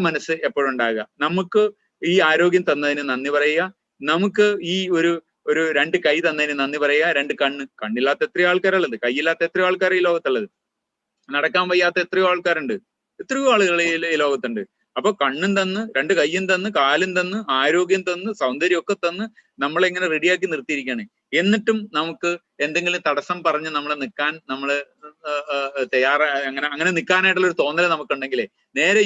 മനസ്സ് എപ്പോഴും ഉണ്ടാകുക. നമുക്ക് ഈ ആരോഗ്യം തന്നതിന് നന്ദി പറയുക, നമുക്ക് ഈ ഒരു രണ്ട് കൈ തന്നതിന് നന്ദി പറയുക, രണ്ട് കണ്ണില്ലാത്ത എത്രയോ ആൾക്കാരുള്ളത്, കൈയില്ലാത്ത എത്രയോ ആൾക്കാർ ഈ ലോകത്തുള്ളത്, നടക്കാൻ വയ്യാത്ത എത്രയോ ആൾക്കാരുണ്ട്, എത്രയോ ആളുകൾ ഈ ലോകത്തുണ്ട്. അപ്പൊ കണ്ണും തന്ന്, രണ്ട് കയ്യും തന്ന്, കാലും തന്ന്, ആരോഗ്യം തന്ന്, സൗന്ദര്യമൊക്കെ തന്ന് നമ്മളിങ്ങനെ റെഡിയാക്കി നിർത്തിയിരിക്കുകയാണ്. എന്നിട്ടും നമുക്ക് എന്തെങ്കിലും തടസ്സം പറഞ്ഞ് നമ്മളെ നിൽക്കാൻ നമ്മള് അങ്ങനെ നിൽക്കാനായിട്ടുള്ള ഒരു തോന്നൽ നമുക്കുണ്ടെങ്കിലേ നേരെ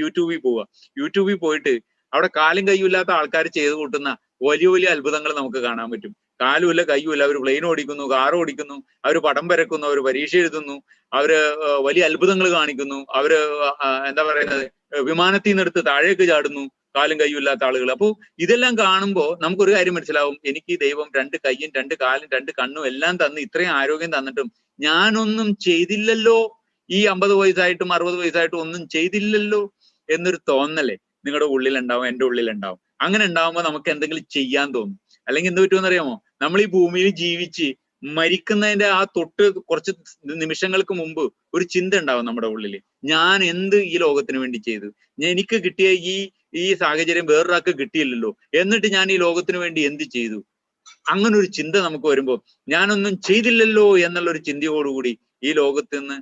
യൂട്യൂബിൽ പോവുക. യൂട്യൂബിൽ പോയിട്ട് അവിടെ കാലും കയ്യും ഇല്ലാത്ത ആൾക്കാർ ചെയ്തു കൂട്ടുന്ന വലിയ വലിയ അത്ഭുതങ്ങൾ നമുക്ക് കാണാൻ പറ്റും. കാലുമില്ല കയ്യുമില്ല, അവർ പ്ലെയിൻ ഓടിക്കുന്നു, കാർ ഓടിക്കുന്നു, അവർ പടം വരക്കുന്നു, അവർ പരീക്ഷ എഴുതുന്നു, അവര് വലിയ അത്ഭുതങ്ങൾ കാണിക്കുന്നു, അവര് എന്താ പറയുന്നത്, വിമാനത്തിൽ നിന്ന് എടുത്ത് താഴേക്ക് ചാടുന്നു, കാലും കയ്യും ഇല്ലാത്ത ആളുകൾ. അപ്പോ ഇതെല്ലാം കാണുമ്പോൾ നമുക്കൊരു കാര്യം മനസ്സിലാവും, എനിക്ക് ദൈവം രണ്ട് കയ്യും രണ്ട് കാലും രണ്ട് കണ്ണും എല്ലാം തന്ന് ഇത്രയും ആരോഗ്യം തന്നിട്ടും ഞാനൊന്നും ചെയ്തില്ലല്ലോ, ഈ 50 വയസ്സായിട്ടും 60 വയസ്സായിട്ടും ഒന്നും ചെയ്തില്ലല്ലോ എന്നൊരു തോന്നലേ നിങ്ങളുടെ ഉള്ളിലുണ്ടാവും, എൻ്റെ ഉള്ളിലുണ്ടാവും. അങ്ങനെ ഉണ്ടാവുമ്പോൾ നമുക്ക് എന്തെങ്കിലും ചെയ്യാൻ തോന്നും. അല്ലെങ്കിൽ എന്ത് പറ്റുമെന്ന് അറിയാമോ, നമ്മൾ ഈ ഭൂമിയിൽ ജീവിച്ച് മരിക്കുന്നതിന്റെ ആ തൊട്ട് കുറച്ച് നിമിഷങ്ങൾക്ക് മുമ്പ് ഒരു ചിന്ത ഉണ്ടാവും നമ്മുടെ ഉള്ളിൽ, ഞാൻ എന്ത് ഈ ലോകത്തിന് വേണ്ടി ചെയ്തു, എനിക്ക് കിട്ടിയ ഈ സാഹചര്യം വേറൊരാൾക്ക് കിട്ടിയില്ലല്ലോ, എന്നിട്ട് ഞാൻ ഈ ലോകത്തിന് വേണ്ടി എന്ത് ചെയ്തു. അങ്ങനെ ഒരു ചിന്ത നമുക്ക് വരുമ്പോൾ ഞാനൊന്നും ചെയ്തില്ലല്ലോ എന്നുള്ള ഒരു ചിന്തയോടുകൂടി ഈ ലോകത്ത് നിന്ന്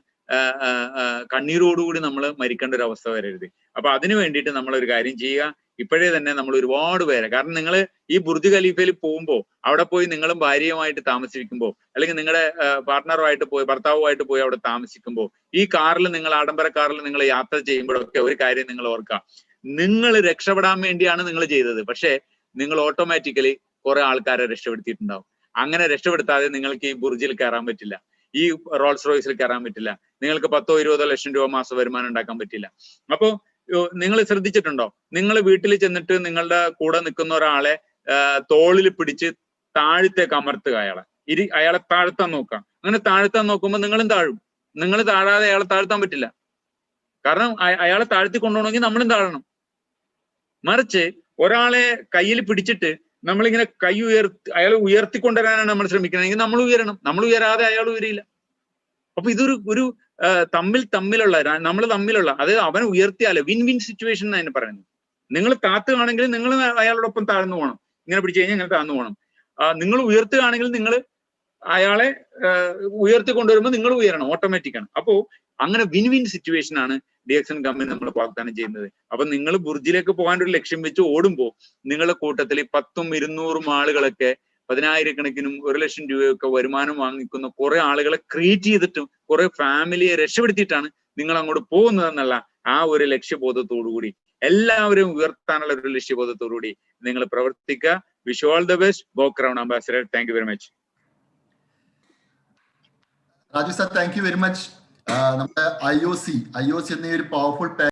കണ്ണീരോടുകൂടി നമ്മൾ മരിക്കേണ്ട ഒരു അവസ്ഥ വരരുത്. അപ്പൊ അതിനു വേണ്ടിയിട്ട് നമ്മൾ ഒരു കാര്യം ചെയ്യുക, ഇപ്പോഴേ തന്നെ നമ്മൾ ഒരുപാട് പേരെ, കാരണം നിങ്ങൾ ഈ ബുർജ് ഖലീഫയിൽ പോകുമ്പോൾ അവിടെ പോയി നിങ്ങളും ഭാര്യയുമായിട്ട് താമസിക്കുമ്പോൾ, അല്ലെങ്കിൽ നിങ്ങളുടെ പാർട്ട്ണറുമായിട്ട് പോയി, ഭർത്താവുമായിട്ട് പോയി അവിടെ താമസിക്കുമ്പോൾ, ഈ കാറിൽ നിങ്ങൾ ആഡംബര കാറിൽ നിങ്ങൾ യാത്ര ചെയ്യുമ്പോഴൊക്കെ ഒരു കാര്യം നിങ്ങൾ ഓർക്കുക, നിങ്ങൾ രക്ഷപ്പെടാൻ വേണ്ടിയാണ് നിങ്ങൾ ചെയ്തത്. പക്ഷെ നിങ്ങൾ ഓട്ടോമാറ്റിക്കലി കുറെ ആൾക്കാരെ രക്ഷപ്പെടുത്തിയിട്ടുണ്ടാവും. അങ്ങനെ രക്ഷപ്പെടുത്താതെ നിങ്ങൾക്ക് ഈ ബുർജിൽ കയറാൻ പറ്റില്ല, ഈ റോൾസ് റോയ്സിൽ കയറാൻ പറ്റില്ല, നിങ്ങൾക്ക് 10-20 ലക്ഷം രൂപ മാസ വരുമാനം ഉണ്ടാക്കാൻ പറ്റില്ല. അപ്പോ നിങ്ങൾ ശ്രദ്ധിച്ചിട്ടുണ്ടോ, നിങ്ങൾ വീട്ടിൽ ചെന്നിട്ട് നിങ്ങളുടെ കൂടെ നിൽക്കുന്ന ഒരാളെ തോളിൽ പിടിച്ച് താഴത്തേക്ക് അമർത്തുക, അയാളെ താഴ്ത്താൻ നോക്കുക. അങ്ങനെ താഴ്ത്താൻ നോക്കുമ്പോൾ നിങ്ങളും താഴും. നിങ്ങൾ താഴാതെ അയാളെ താഴ്ത്താൻ പറ്റില്ല. കാരണം അയാളെ താഴ്ത്തി കൊണ്ടുപോകണമെങ്കിൽ നമ്മളും താഴണം. മറിച്ച് ഒരാളെ കയ്യിൽ പിടിച്ചിട്ട് നമ്മളിങ്ങനെ അയാൾ ഉയർത്തിക്കൊണ്ടുവരാനാണ് നമ്മൾ ശ്രമിക്കണമെങ്കിൽ നമ്മൾ ഉയരണം. നമ്മൾ ഉയരാതെ അയാൾ ഉയരില്ല. അപ്പൊ ഇതൊരു നമ്മൾ തമ്മിലുള്ള അതായത് അവൻ ഉയർത്തിയാലോ വിൻ വിൻ സിറ്റുവേഷൻ എന്നാണ് പറയുന്നത്. നിങ്ങൾ താത്തുകയാണെങ്കിൽ നിങ്ങൾ അയാളോടൊപ്പം താഴ്ന്നു പോകണം, ഇങ്ങനെ പിടിച്ചു കഴിഞ്ഞാൽ ഇങ്ങനെ താഴ്ന്നു പോകണം. നിങ്ങൾ ഉയർത്തുകയാണെങ്കിൽ നിങ്ങൾ അയാളെ ഉയർത്തിക്കൊണ്ടുവരുമ്പോൾ നിങ്ങൾ ഉയരണം, ഓട്ടോമാറ്റിക്കാണ്. അപ്പോ അങ്ങനെ വിൻ വിൻ സിറ്റുവേഷൻ ആണ് DXN കമ്പനി നമ്മൾ വാഗ്ദാനം ചെയ്യുന്നത്. അപ്പൊ നിങ്ങൾ ബുർജിലേക്ക് പോകാൻ ഒരു ലക്ഷ്യം വെച്ച് ഓടുമ്പോൾ നിങ്ങളുടെ കൂട്ടത്തിൽ 100-200 ആളുകളൊക്കെ 10,000-കണക്കിനും 1 ലക്ഷം രൂപയൊക്കെ വരുമാനം വാങ്ങിക്കുന്ന കുറെ ആളുകളെ ക്രിയേറ്റ് ചെയ്തിട്ടും കുറെ ഫാമിലിയെ രക്ഷപ്പെടുത്തിയിട്ടാണ് നിങ്ങൾ അങ്ങോട്ട് പോകുന്നതെന്നുള്ള ആ ഒരു ലക്ഷ്യബോധത്തോടുകൂടി, എല്ലാവരും ഉയർത്താനുള്ള ഒരു ലക്ഷ്യബോധത്തോടുകൂടി നിങ്ങൾ പ്രവർത്തിക്കുക. Wish all the best. Go crown ambassador. Thank you very much. Raju sir, thank you very much. നമ്മുടെ IOC എന്ന ഒരു പവർഫുൾ